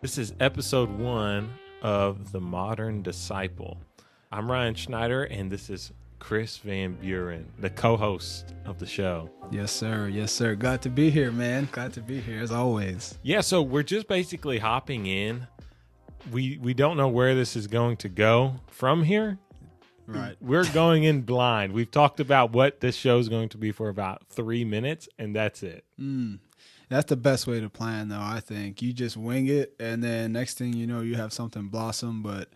This is episode 1 of The Modern Disciple. I'm Ryan Schneider, and this is Chris Van Buren, the co-host of the show. Yes, sir. Yes, sir. Glad to be here, man. Glad to be here, as always. Yeah, so we're just basically hopping in. We don't know where this is going to go from here. Right. We're going in blind. We've talked about what this show is going to be for about 3 minutes, and that's it. That's the best way to plan, though, I think. You just wing it, and then next thing you know, you have something blossom, but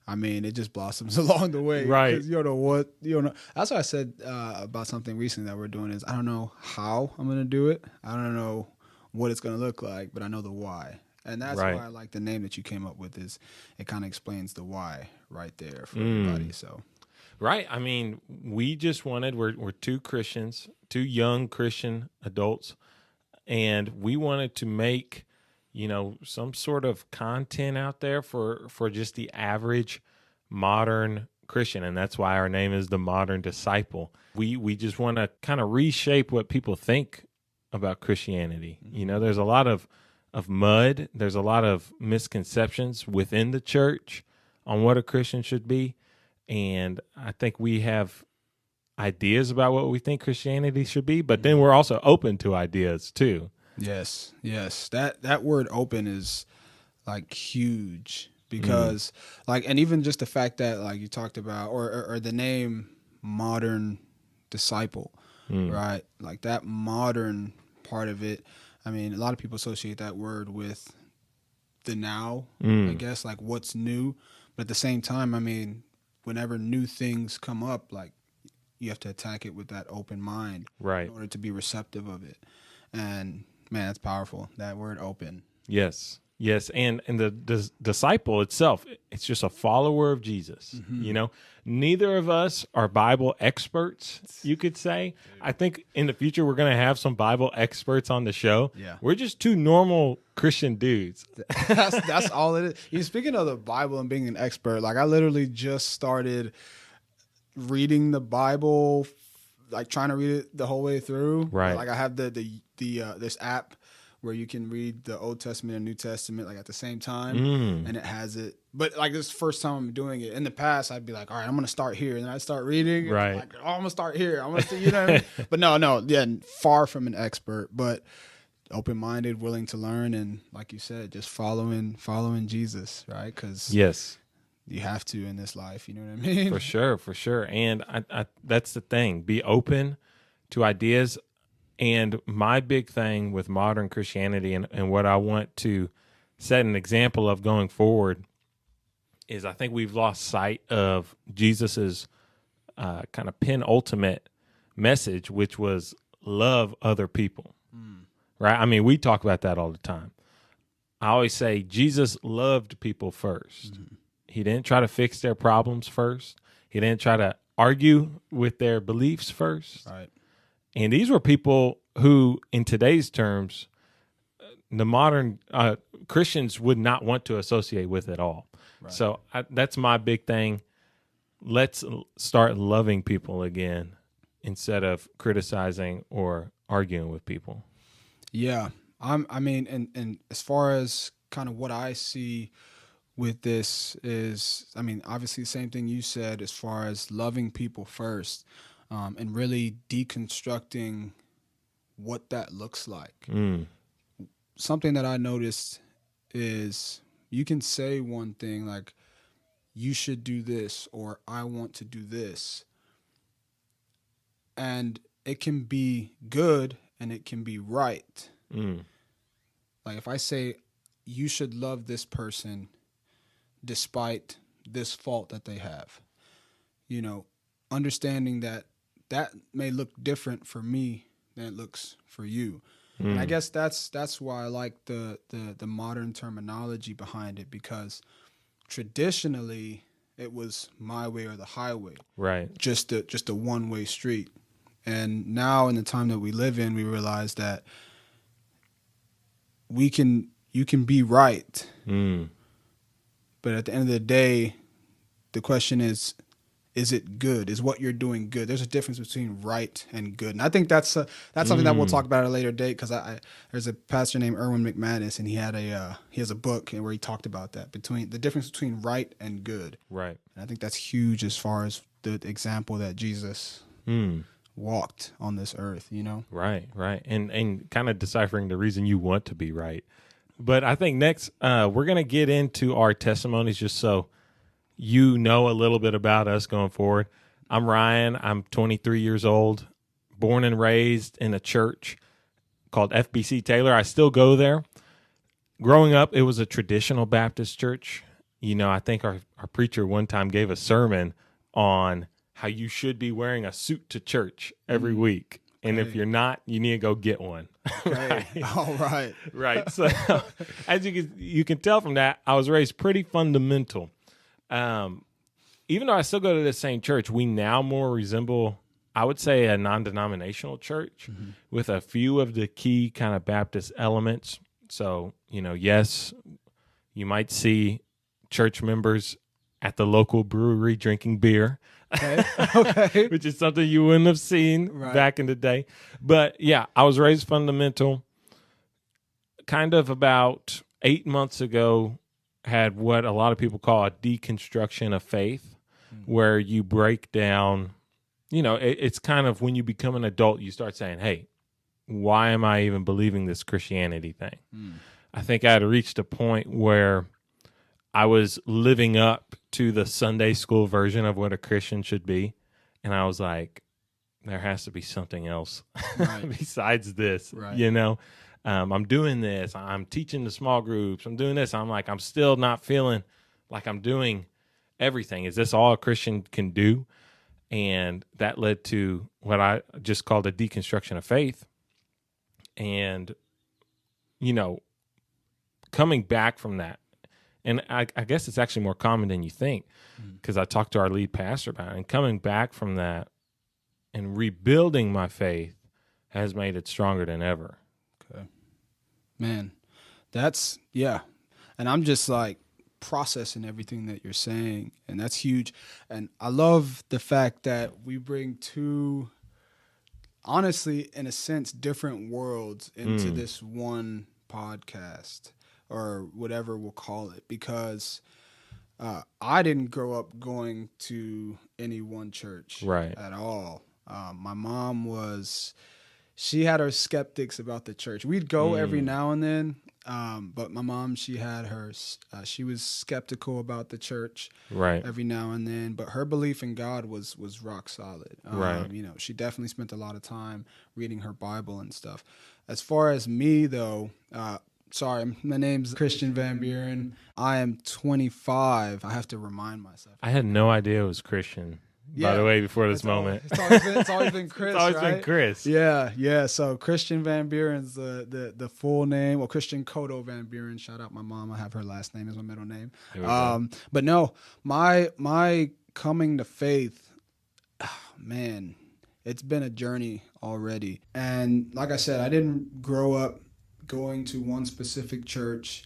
I mean, it just blossoms along the way. Right. 'Cause you don't know what, you don't know. That's what I said about something recently that we're doing is I don't know how I'm going to do it. I don't know what it's going to look like, but I know the why. And that's Right. why I like the name that you came up with is it kind of explains the why right there for everybody. So. Right. I mean, we just wanted, we're two Christians, two young Christian adults, and we wanted to make, some sort of content out there for just the average modern Christian. And that's why our name is The Modern Disciple. We just want to kind of reshape what people think about Christianity. There's a lot of mud. There's a lot of misconceptions within the church on what a Christian should be. And I think we have ideas about what we think Christianity should be, but then we're also open to ideas too. Yes. That word open is like huge because and even just the fact that like you talked about or the name Modern Disciple, right? Like that modern part of it. I mean, a lot of people associate that word with the now, I guess, like what's new. But at the same time, I mean, whenever new things come up, like you have to attack it with that open mind, Right. in order to be receptive of it. And man, that's powerful. That word open. Yes. And the disciple itself, it's just a follower of Jesus. Neither of us are Bible experts, you could say. I think in the future we're going to have some Bible experts on the show. Yeah. We're just two normal Christian dudes. That's all it is. Speaking of the Bible and being an expert, like I literally just started reading the Bible, like trying to read it the whole way through. Right. Like I have the this app where you can read the Old Testament and New Testament like at the same time, and it has it. But like this is the first time I'm doing it. In the past, I'd be like, all right, I'm gonna start here, and then I start reading. Right. Like, oh, I'm gonna start here. I'm gonna see, you know what I mean? But no, yeah, far from an expert, but open-minded, willing to learn, and like you said, just following Jesus, right? Because Yes. you have to in this life. You know what I mean? For sure. And I that's the thing. Be open to ideas. And my big thing with modern Christianity and what I want to set an example of going forward is I think we've lost sight of Jesus's kind of penultimate message, which was love other people. Right? I mean, we talk about that all the time. I always say Jesus loved people first. He didn't try to fix their problems first. He didn't try to argue with their beliefs first. Right. And these were people who, in today's terms, the modern Christians would not want to associate with at all. Right. So that's my big thing. Let's start loving people again instead of criticizing or arguing with people. Yeah. I mean, and as far as kind of what I see with this is, I mean, obviously the same thing you said as far as loving people first, and really deconstructing what that looks like. Something that I noticed is you can say one thing like, you should do this, or I want to do this. And it can be good and it can be right. Like if I say, you should love this person despite this fault that they have, understanding that may look different for me than it looks for you. And I guess that's why I like the modern terminology behind it, because traditionally it was my way or the highway, right? Just a one-way street. And now in the time that we live in, we realize that you can be right, but at the end of the day, the question is is it good? Is what you're doing good? There's a difference between right and good. And I think that's something that we'll talk about at a later date, because there's a pastor named Erwin McManus, and he has a book where he talked about that, between the difference between right and good. Right. And I think that's huge as far as the example that Jesus walked on this earth, Right. And kind of deciphering the reason you want to be right. But I think next we're going to get into our testimonies, just so you know a little bit about us going forward. I'm Ryan. I'm 23 years old, born and raised in a church called FBC Taylor. I still go there. Growing up, it was a traditional Baptist church. I think our preacher one time gave a sermon on how you should be wearing a suit to church every week. And if you're not, you need to go get one. Right. All right. Right. So as you can tell from that, I was raised pretty fundamental. Even though I still go to the same church, we now more resemble, I would say, a non-denominational church with a few of the key kind of Baptist elements. So, yes, you might see church members at the local brewery drinking beer. Okay. Which is something you wouldn't have seen back in the day. But yeah, I was raised fundamental. Kind of about 8 months ago, had what a lot of people call a deconstruction of faith, where you break down, it's kind of when you become an adult, you start saying, hey, why am I even believing this Christianity thing? I think I had reached a point where I was living up to the Sunday school version of what a Christian should be. And I was like, there has to be something else besides this, I'm doing this. I'm teaching the small groups. I'm doing this. I'm like, I'm still not feeling like I'm doing everything. Is this all a Christian can do? And that led to what I just called a deconstruction of faith. And, coming back from that, and I guess it's actually more common than you think, because I talked to our lead pastor about it, and coming back from that and rebuilding my faith has made it stronger than ever. Okay. Man, and I'm just like processing everything that you're saying, and that's huge. And I love the fact that we bring two, honestly, in a sense, different worlds into this one podcast, or whatever we'll call it, because I didn't grow up going to any one church at all. My mom she had her skeptics about the church. We'd go every now and then, but my mom, she was skeptical about the church every now and then, but her belief in God was rock solid. She definitely spent a lot of time reading her Bible and stuff. As far as me, though, sorry, my name's Christian Van Buren. I am 25. I have to remind myself. I had no idea it was Christian. By the way, before this moment. It's always been Chris, It's always been Chris. Yeah. So Christian Van Buren's the full name. Well, Christian Kodo Van Buren. Shout out my mom. I have her last name as my middle name. But no, my coming to faith, man, it's been a journey already. And like I said, I didn't grow up going to one specific church.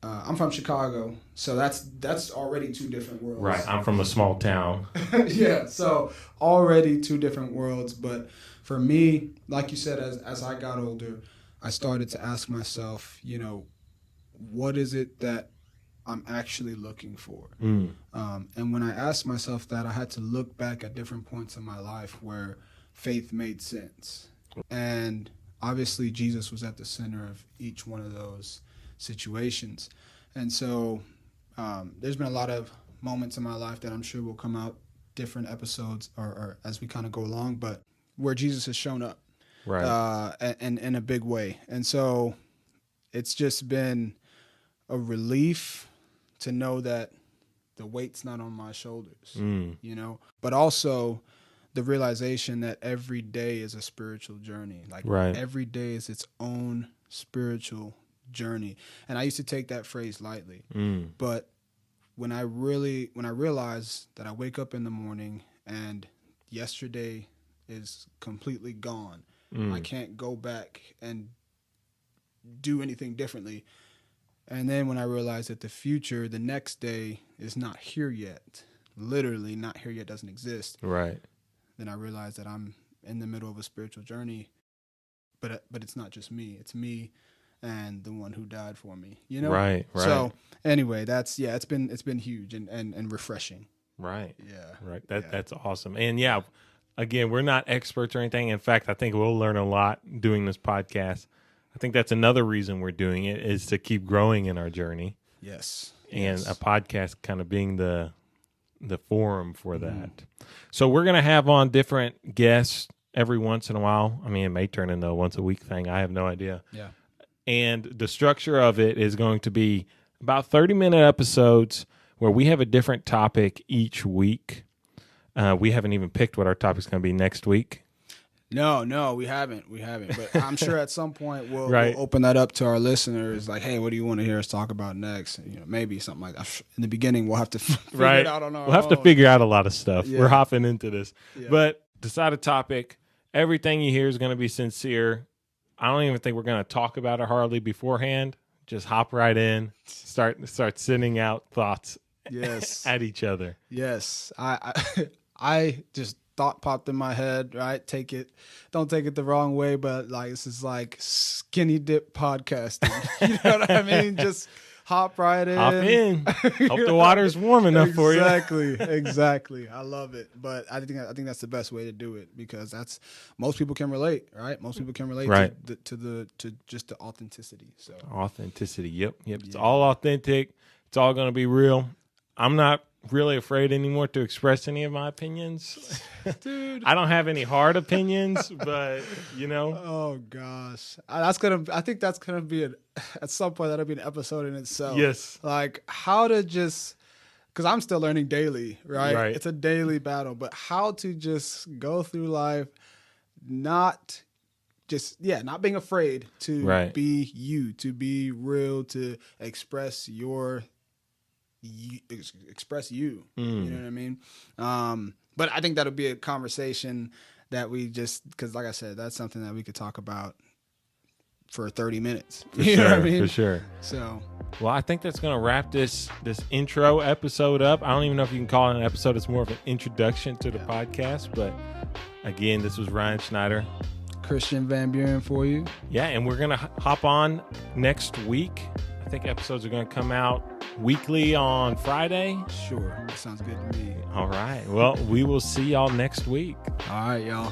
I'm from Chicago, so that's already two different worlds. Right, I'm from a small town. Yeah, so already two different worlds. But for me, like you said, as I got older, I started to ask myself, what is it that I'm actually looking for? And when I asked myself that, I had to look back at different points in my life where faith made sense. And obviously, Jesus was at the center of each one of those situations. And so there's been a lot of moments in my life that I'm sure will come out different episodes or as we kind of go along, but where Jesus has shown up and in a big way. And so it's just been a relief to know that the weight's not on my shoulders, but also the realization that every day is a spiritual journey. Every day is its own spiritual journey. And I used to take that phrase lightly. But when I realized that I wake up in the morning and yesterday is completely gone, I can't go back and do anything differently. And then when I realized that the future, the next day, is not here yet, literally not here yet doesn't exist, Right. then I realize that I'm in the middle of a spiritual journey. But it's not just me; it's me and the one who died for me. You know, Right. So anyway, it's been huge and refreshing. Right. Yeah. Right. That's awesome. And yeah, again, we're not experts or anything. In fact, I think we'll learn a lot doing this podcast. I think that's another reason we're doing it, is to keep growing in our journey. Yes. And a podcast kind of being the forum for that. So we're going to have on different guests every once in a while. I mean, it may turn into a once a week thing. I have no idea. Yeah. And the structure of it is going to be about 30-minute episodes where we have a different topic each week. We haven't even picked what our topic's going to be next week. No, we haven't. But I'm sure at some point we'll open that up to our listeners. Like, hey, what do you want to hear us talk about next? You know, maybe something like that. In the beginning, we'll have to figure it out on our own. We'll have to figure out a lot of stuff. Yeah. We're hopping into this. Yeah. But decide a topic. Everything you hear is going to be sincere. I don't even think we're going to talk about it hardly beforehand. Just hop right in. Start sending out thoughts at each other. Yes. I just thought popped in my head, right? Don't take it the wrong way, but like, this is like skinny dip podcasting. You know what I mean? Just hop right in. Hope the water's warm enough for you. Exactly. I love it. But I think that's the best way to do it, because most people can relate, right? Most people can relate to just the authenticity. So authenticity. Yep. It's all authentic. It's all going to be real. I'm not really afraid anymore to express any of my opinions. Dude, I don't have any hard opinions, but oh gosh, I think that's gonna be at some point that'll be an episode in itself. Yes, like how to just, because I'm still learning daily, right? It's a daily battle, but how to just go through life, not being afraid to be you, to be real, to express you. You know what I mean? But I think that'll be a conversation that because like I said, that's something that we could talk about for 30 minutes. You know what I mean? For sure. So, well, I think that's going to wrap this intro episode up. I don't even know if you can call it an episode. It's more of an introduction to the podcast. But again, this was Ryan Schneider, Christian Van Buren for you. Yeah, and we're going to hop on next week. I think episodes are going to come out weekly on Friday. Sure. That sounds good to me. All right. Well, we will see y'all next week. All right, y'all.